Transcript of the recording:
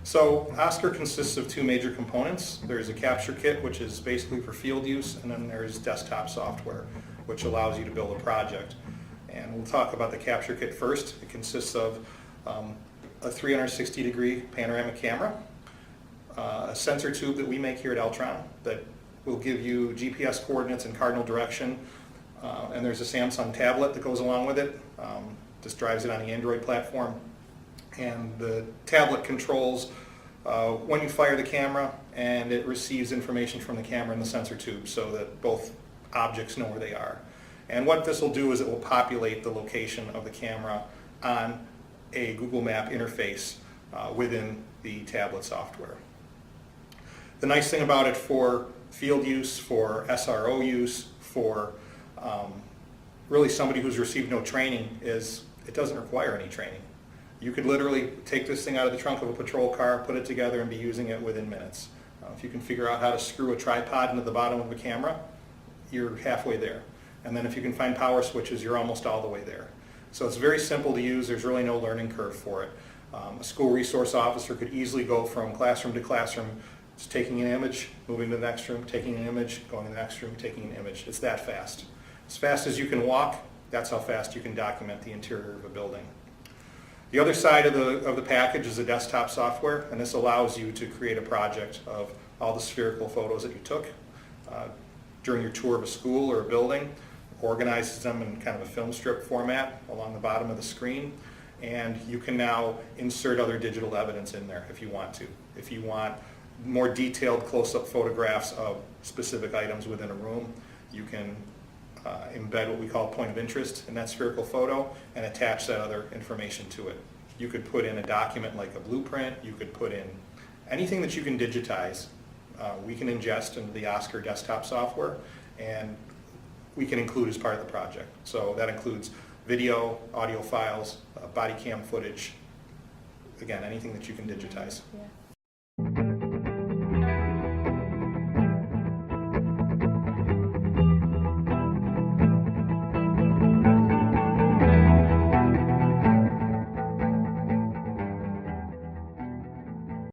So OSCR consists of two major components. There's a capture kit, which is basically for field use, and then there's desktop software, which allows you to build a project. And we'll talk about the capture kit first. It consists of a 360-degree panoramic camera, a sensor tube that we make here at L-Tron that will give you GPS coordinates and cardinal direction, and there's a Samsung tablet that goes along with it. Just drives it on the Android platform. And the tablet controls when you fire the camera, and it receives information from the camera and the sensor tube so that both objects know where they are. And what this will do is it will populate the location of the camera on a Google Map interface within the tablet software. The nice thing about it for field use, for SRO use, for really somebody who's received no training is it doesn't require any training. You could literally take this thing out of the trunk of a patrol car, put it together, and be using it within minutes. If you can figure out how to screw a tripod into the bottom of a camera, you're halfway there. And then if you can find power switches, you're almost all the way there. So it's very simple to use. There's really no learning curve for it. A school resource officer could easily go from classroom to classroom, just taking an image, moving to the next room, taking an image, going to the next room, taking an image. It's that fast. As fast as you can walk, that's how fast you can document the interior of a building. The other side of the package is the desktop software, and this allows you to create a project of all the spherical photos that you took during your tour of a school or a building, organizes them in kind of a film strip format along the bottom of the screen, and you can now insert other digital evidence in there if you want to. If you want more detailed close-up photographs of specific items within a room, you can embed what we call point of interest in that spherical photo and attach that other information to it. You could put in a document like a blueprint, you could put in anything that you can digitize. We can ingest into the OSCR desktop software, and we can include as part of the project. So that includes video, audio files, body cam footage, again, anything that you can digitize. Yeah.